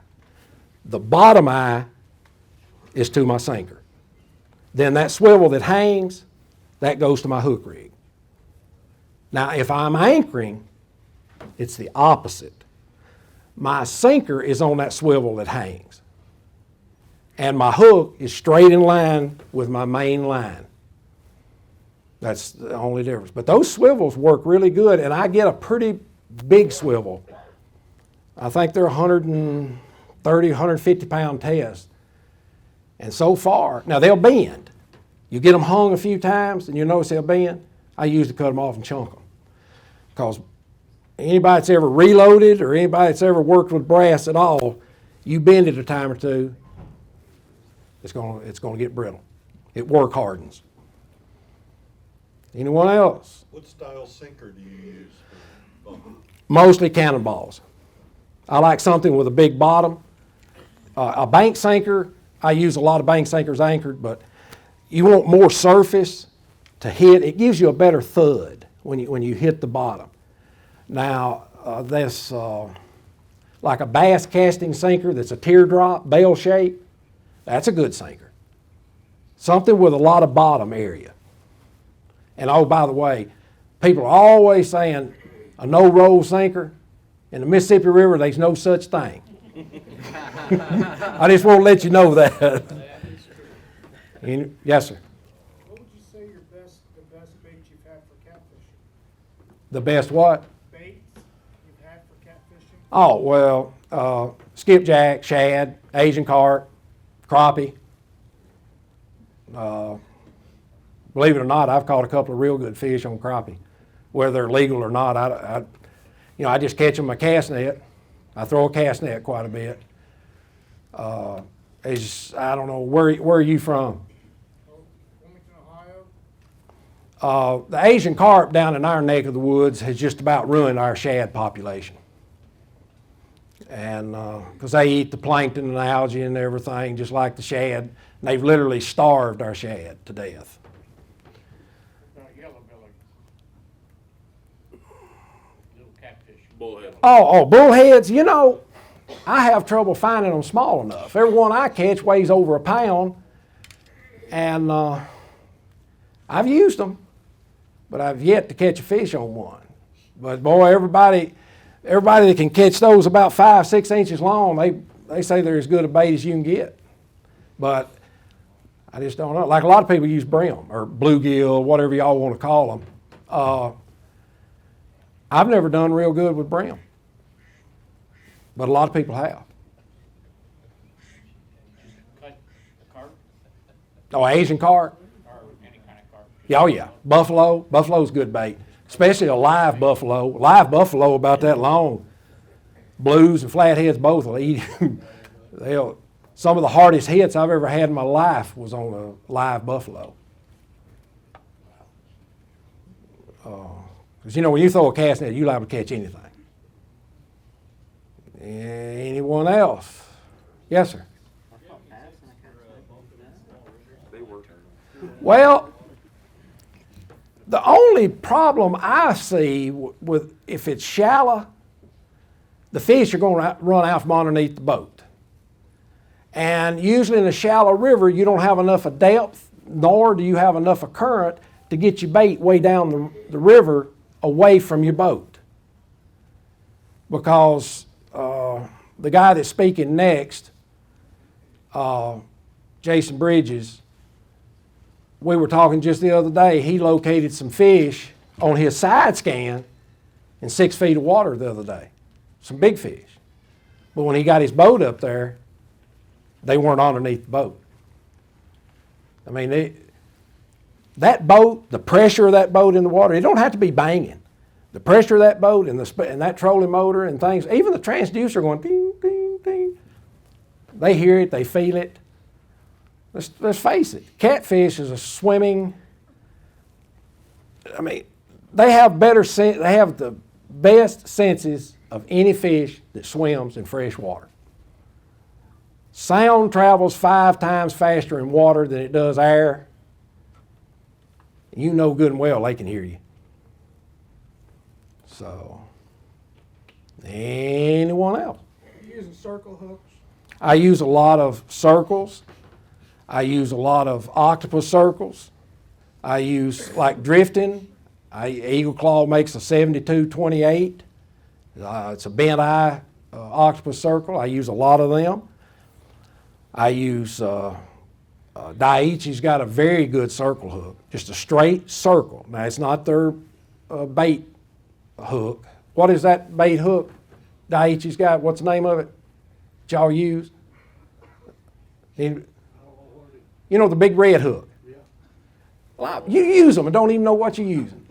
The bottom eye is to my sinker. Then that swivel that hangs, that goes to my hook rig. Now, if I'm anchoring, it's the opposite. My sinker is on that swivel that hangs. And my hook is straight in line with my main line. That's the only difference. But those swivels work really good, and I get a pretty big swivel. I think they're 130, 150-pound test. And so far, now they'll bend. You get them hung a few times, and you notice they'll bend. I usually cut them off and chunk them. Because anybody that's ever reloaded or anybody that's ever worked with brass at all, you bend it a time or two, it's going to get brittle. It work hardens. Anyone else? What style sinker do you use for bumping? Mostly cannonballs. I like something with a big bottom. A bank sinker, I use a lot of bank sinkers anchored, but you want more surface to hit. It gives you a better thud when you hit the bottom. Now, this like a bass casting sinker that's a teardrop, bell shape. That's a good sinker. Something with a lot of bottom area. And oh, by the way, people are always saying a no-roll sinker. In the Mississippi River, there's no such thing. I just want to let you know that. Yes, sir. What would you say the best bait you've had for catfishing? The best what? Baits you've had for catfishing? Oh, well, skipjack, shad, Asian carp, crappie. Believe it or not, I've caught a couple of real good fish on crappie. Whether they're legal or not, I just catch them with a cast net. I throw a cast net quite a bit. I don't know, where are you from? Wilmington, Ohio? The Asian carp down in our neck of the woods has just about ruined our shad population. And because they eat the plankton and algae and everything, just like the shad. And they've literally starved our shad to death. Yellow belly. Little catfish. Bullhead. Oh, bullheads, I have trouble finding them small enough. Every one I catch weighs over a pound, and I've used them, but I've yet to catch a fish on one. But boy, everybody that can catch those about 5-6 inches long, they say they're as good a bait as you can get. But I just don't know. Like a lot of people use brim or bluegill, whatever y'all want to call them. I've never done real good with brim, but a lot of people have. Cut the carp Oh, Asian carp? or any kind of carp. Yeah, oh yeah. Buffalo's good bait, especially a live buffalo. Live buffalo about that long. Blues and flatheads both will eat. Some of the hardest hits I've ever had in my life was on a live buffalo. Because when you throw a cast net, you're liable to catch anything. Anyone else? Yes, sir. Well, the only problem I see with if it's shallow, the fish are going to run out from underneath the boat. And usually in a shallow river, you don't have enough of depth, nor do you have enough of current to get your bait way down the river away from your boat. Because the guy that's speaking next, Jason Bridges, we were talking just the other day, he located some fish on his side scan in 6 feet of water the other day. Some big fish. But when he got his boat up there, they weren't underneath the boat. I mean, that boat, the pressure of that boat in the water, it don't have to be banging. The pressure of that boat and that trolling motor and things, even the transducer going ding, ding, ding. They hear it, they feel it. Let's face it, catfish is a swimming, they have they have the best senses of any fish that swims in fresh water. Sound travels 5 times faster in water than it does air. You know good and well they can hear you. So, anyone else? You using circle hooks? I use a lot of circles. I use a lot of octopus circles. I use, like drifting, Eagle Claw makes a 72-28. It's a bent eye octopus circle. I use a lot of them. I use, Daiichi's got a very good circle hook, just a straight circle. Now, it's not their bait hook. What is that bait hook Daiichi's got? What's the name of it that y'all use? You know, the big red hook. Yeah. Well, you use them and don't even know what you're using.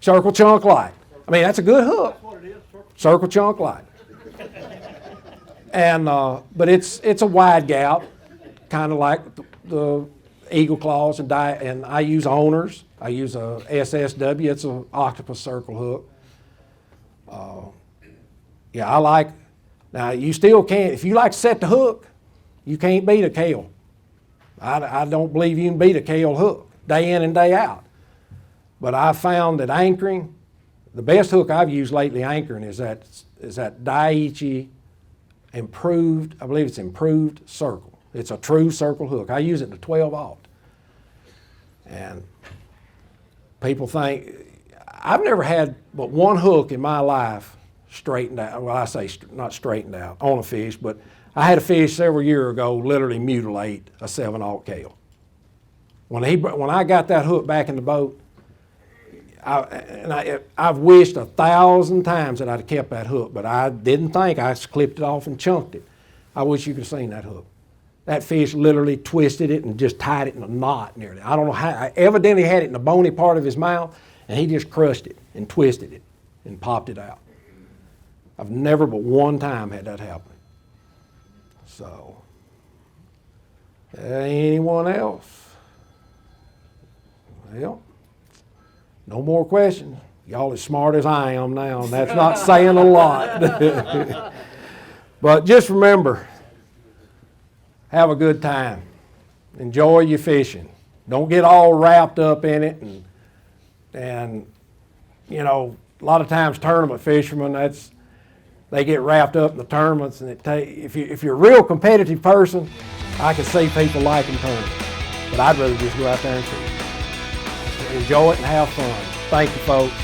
Circle chunk light. I mean, that's a good hook. That's what it is. Circle chunk light. And but it's a wide gout, kind of like the Eagle Claws, and I use owners. I use a SSW. It's an octopus circle hook. Yeah, I like. Now you still can't. If you like to set the hook, you can't beat a Kale. I don't believe you can beat a Kale hook day in and day out. But I found that anchoring the best hook I've used lately anchoring is that Daiichi improved, I believe it's improved circle. It's a true circle hook. I use it in a 12/0. And people think, I've never had but one hook in my life straightened out. Well, I say not straightened out on a fish, but I had a fish several years ago literally mutilate a 7/0 Cale. When I got that hook back in the boat, I've wished 1,000 times that I'd have kept that hook, but I didn't think. I just clipped it off and chunked it. I wish you could have seen that hook. That fish literally twisted it and just tied it in a knot nearly. I don't know how. I evidently had it in the bony part of his mouth, and he just crushed it and twisted it and popped it out. I've never but one time had that happen. So, anyone else? Well, no more questions. Y'all as smart as I am now, and that's not saying a lot. But just remember, have a good time. Enjoy your fishing. Don't get all wrapped up in it. And you know, a lot of times tournament fishermen, they get wrapped up in the tournaments, and if you're a real competitive person, I can see people liking tournaments. But I'd rather just go out there and fish. Enjoy it and have fun. Thank you, folks.